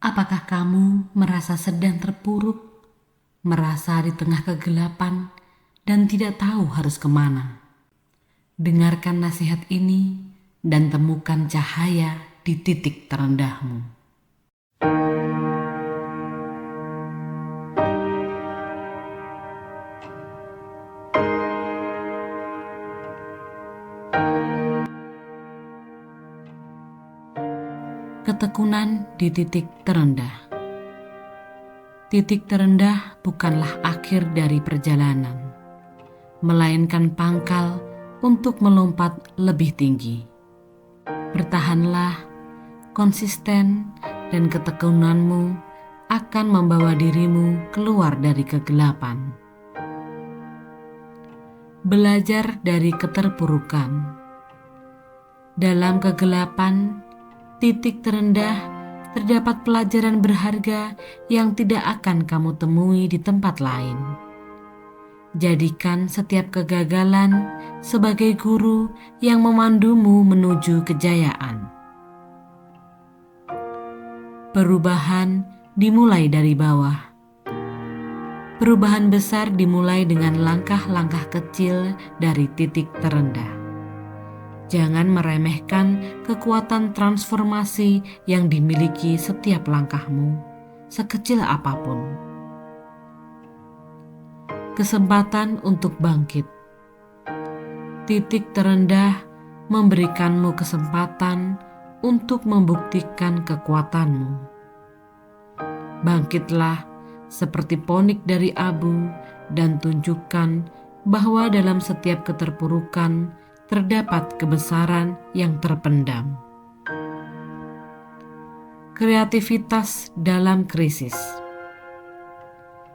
Apakah kamu merasa sedang terpuruk, merasa di tengah kegelapan, dan tidak tahu harus kemana? Dengarkan nasihat ini dan temukan cahaya di titik terendahmu. Ketekunan di titik terendah. Titik terendah bukanlah akhir dari perjalanan, melainkan pangkal untuk melompat lebih tinggi. Bertahanlah, konsisten, dan ketekunanmu akan membawa dirimu keluar dari kegelapan. Belajar dari keterpurukan. Dalam kegelapan, titik terendah, terdapat pelajaran berharga yang tidak akan kamu temui di tempat lain. Jadikan setiap kegagalan sebagai guru yang memandumu menuju kejayaan. Perubahan dimulai dari bawah. Perubahan besar dimulai dengan langkah-langkah kecil dari titik terendah. Jangan meremehkan kekuatan transformasi yang dimiliki setiap langkahmu, sekecil apapun. Kesempatan untuk bangkit. Titik terendah memberikanmu kesempatan untuk membuktikan kekuatanmu. Bangkitlah seperti ponik dari abu dan tunjukkan bahwa dalam setiap keterpurukan terdapat kebesaran yang terpendam. Kreativitas dalam krisis.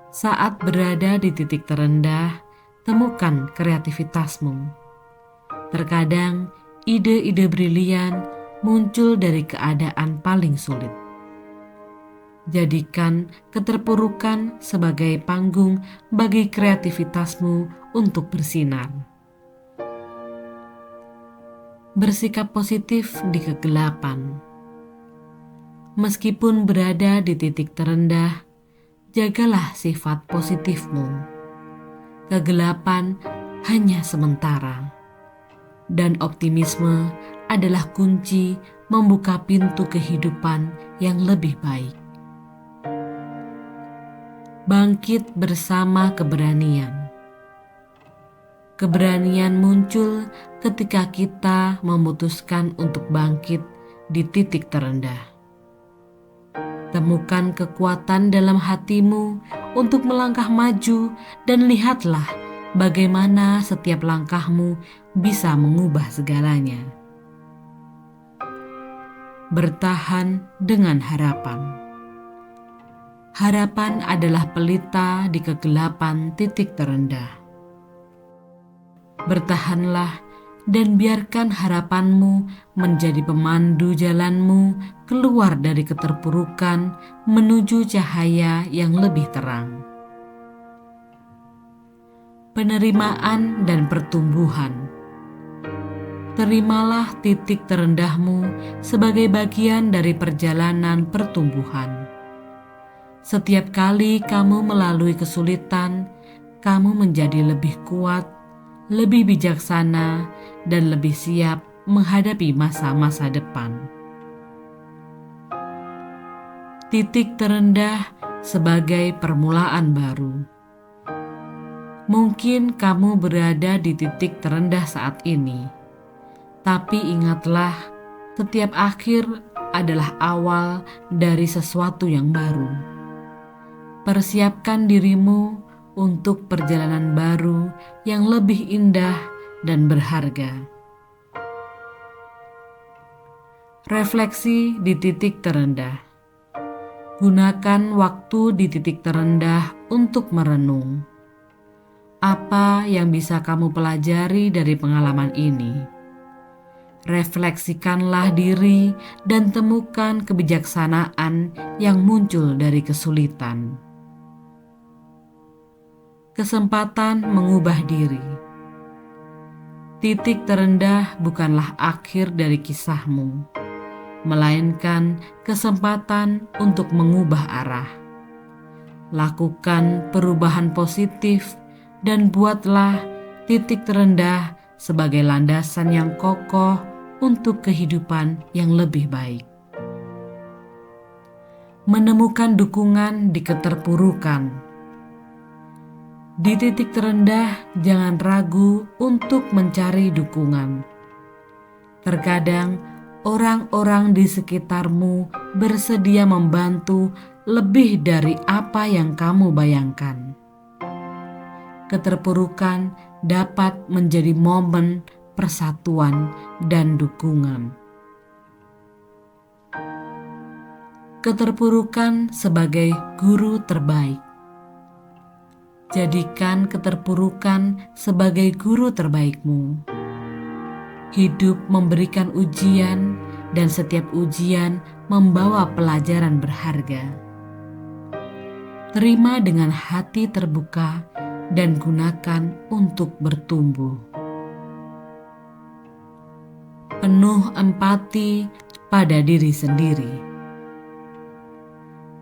Saat berada di titik terendah, temukan kreativitasmu. Terkadang ide-ide brilian muncul dari keadaan paling sulit. Jadikan keterpurukan sebagai panggung bagi kreativitasmu untuk bersinar. Bersikap positif di kegelapan. Meskipun berada di titik terendah, jagalah sifat positifmu. Kegelapan hanya sementara, dan optimisme adalah kunci membuka pintu kehidupan yang lebih baik. Bangkit bersama keberanian. Keberanian muncul ketika kita memutuskan untuk bangkit di titik terendah. Temukan kekuatan dalam hatimu untuk melangkah maju dan lihatlah bagaimana setiap langkahmu bisa mengubah segalanya. Bertahan dengan harapan. Harapan adalah pelita di kegelapan titik terendah. Bertahanlah dan biarkan harapanmu menjadi pemandu jalanmu keluar dari keterpurukan menuju cahaya yang lebih terang. Penerimaan dan pertumbuhan. Terimalah titik terendahmu sebagai bagian dari perjalanan pertumbuhan. Setiap kali kamu melalui kesulitan, kamu menjadi lebih kuat, lebih bijaksana, dan lebih siap menghadapi masa-masa depan. Titik terendah sebagai permulaan baru. Mungkin kamu berada di titik terendah saat ini, tapi ingatlah, setiap akhir adalah awal dari sesuatu yang baru. Persiapkan dirimu untuk perjalanan baru yang lebih indah dan berharga. Refleksi di titik terendah. Gunakan waktu di titik terendah untuk merenung. Apa yang bisa kamu pelajari dari pengalaman ini? Refleksikanlah diri dan temukan kebijaksanaan yang muncul dari kesulitan. Kesempatan mengubah diri. Titik terendah bukanlah akhir dari kisahmu, melainkan kesempatan untuk mengubah arah. Lakukan perubahan positif dan buatlah titik terendah sebagai landasan yang kokoh untuk kehidupan yang lebih baik. Menemukan dukungan di keterpurukan. Di titik terendah, jangan ragu untuk mencari dukungan. Terkadang, orang-orang di sekitarmu bersedia membantu lebih dari apa yang kamu bayangkan. Keterpurukan dapat menjadi momen persatuan dan dukungan. Keterpurukan sebagai guru terbaik. Jadikan keterpurukan sebagai guru terbaikmu. Hidup memberikan ujian, dan setiap ujian membawa pelajaran berharga. Terima dengan hati terbuka dan gunakan untuk bertumbuh. Penuh empati pada diri sendiri.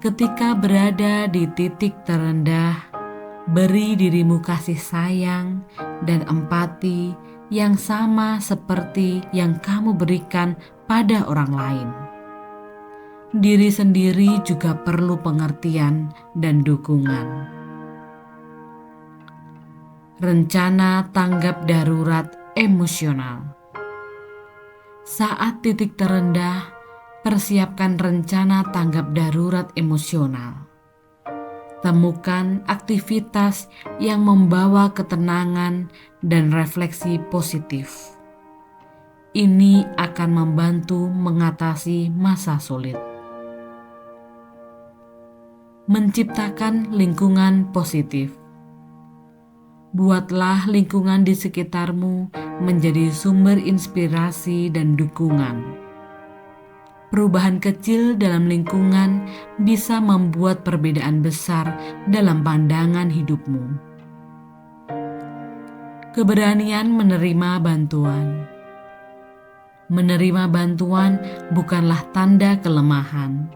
Ketika berada di titik terendah, beri dirimu kasih sayang dan empati yang sama seperti yang kamu berikan pada orang lain. Diri sendiri juga perlu pengertian dan dukungan. Rencana tanggap darurat emosional. Saat titik terendah, persiapkan rencana tanggap darurat emosional. Temukan aktivitas yang membawa ketenangan dan refleksi positif. Ini akan membantu mengatasi masa sulit. Menciptakan lingkungan positif. Buatlah lingkungan di sekitarmu menjadi sumber inspirasi dan dukungan. Perubahan kecil dalam lingkungan bisa membuat perbedaan besar dalam pandangan hidupmu. Keberanian menerima bantuan. Menerima bantuan bukanlah tanda kelemahan,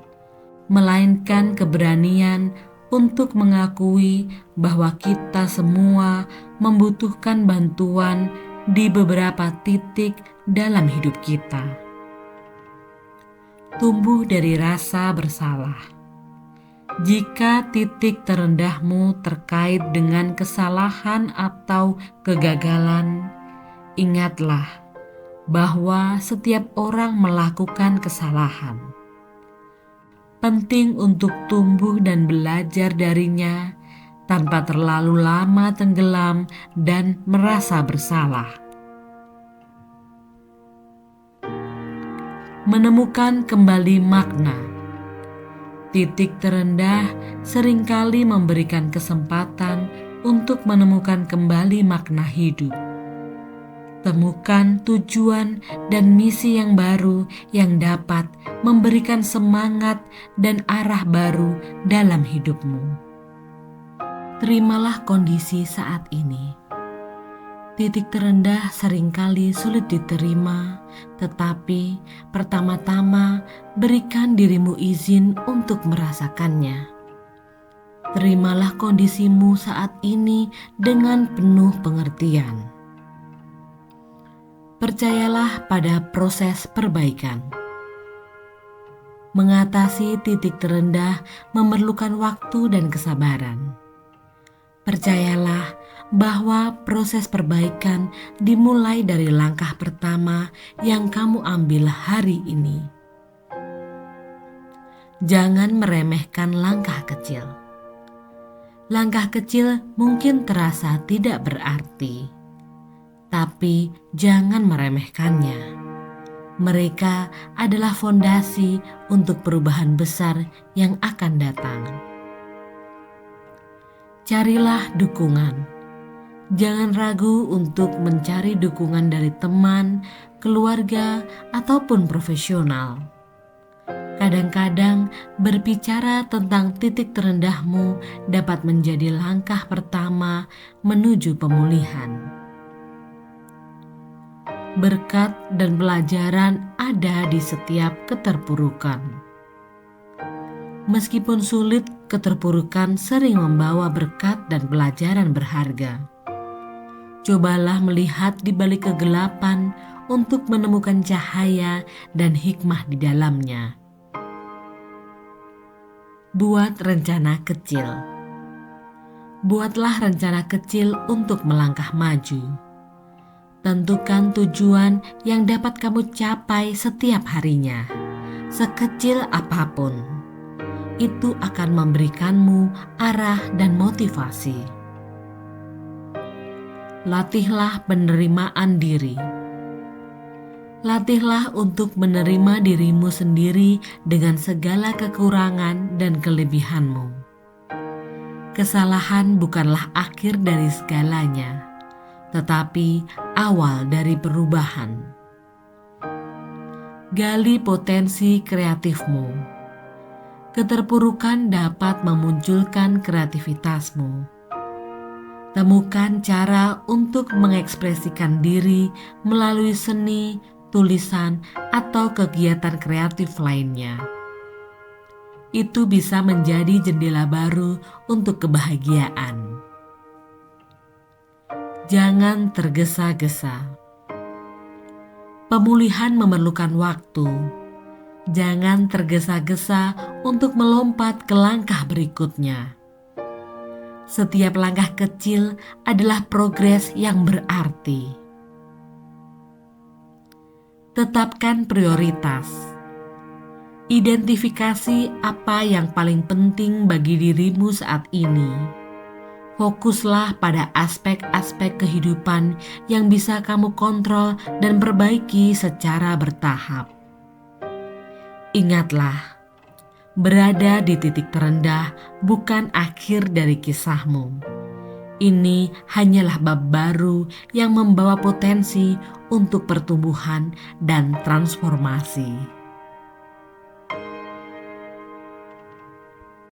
melainkan keberanian untuk mengakui bahwa kita semua membutuhkan bantuan di beberapa titik dalam hidup kita. Tumbuh dari rasa bersalah. Jika titik terendahmu terkait dengan kesalahan atau kegagalan, ingatlah bahwa setiap orang melakukan kesalahan. Penting untuk tumbuh dan belajar darinya tanpa terlalu lama tenggelam dan merasa bersalah. Menemukan kembali makna. Titik terendah seringkali memberikan kesempatan untuk menemukan kembali makna hidup. Temukan tujuan dan misi yang baru yang dapat memberikan semangat dan arah baru dalam hidupmu. Terimalah kondisi saat ini. Titik terendah seringkali sulit diterima, tetapi pertama-tama berikan dirimu izin untuk merasakannya. Terimalah kondisimu saat ini dengan penuh pengertian. Percayalah pada proses perbaikan. Mengatasi titik terendah memerlukan waktu dan kesabaran. Percayalah bahwa proses perbaikan dimulai dari langkah pertama yang kamu ambil hari ini. Jangan meremehkan langkah kecil. Langkah kecil mungkin terasa tidak berarti, tapi jangan meremehkannya. Mereka adalah fondasi untuk perubahan besar yang akan datang. Carilah dukungan. Jangan ragu untuk mencari dukungan dari teman, keluarga, ataupun profesional. Kadang-kadang berbicara tentang titik terendahmu dapat menjadi langkah pertama menuju pemulihan. Berkat dan pelajaran ada di setiap keterpurukan. Meskipun sulit, keterpurukan sering membawa berkat dan pelajaran berharga. Cobalah melihat di balik kegelapan untuk menemukan cahaya dan hikmah di dalamnya. Buat rencana kecil. Buatlah rencana kecil untuk melangkah maju. Tentukan tujuan yang dapat kamu capai setiap harinya, sekecil apapun. Itu akan memberikanmu arah dan motivasi. Latihlah penerimaan diri. Latihlah untuk menerima dirimu sendiri dengan segala kekurangan dan kelebihanmu. Kesalahan bukanlah akhir dari segalanya, tetapi awal dari perubahan. Gali potensi kreatifmu. Keterpurukan dapat memunculkan kreativitasmu. Temukan cara untuk mengekspresikan diri melalui seni, tulisan, atau kegiatan kreatif lainnya. Itu bisa menjadi jendela baru untuk kebahagiaan. Jangan tergesa-gesa. Pemulihan memerlukan waktu. Jangan tergesa-gesa untuk melompat ke langkah berikutnya. Setiap langkah kecil adalah progres yang berarti. Tetapkan prioritas. Identifikasi apa yang paling penting bagi dirimu saat ini. Fokuslah pada aspek-aspek kehidupan yang bisa kamu kontrol dan perbaiki secara bertahap. Ingatlah, berada di titik terendah bukan akhir dari kisahmu. Ini hanyalah bab baru yang membawa potensi untuk pertumbuhan dan transformasi.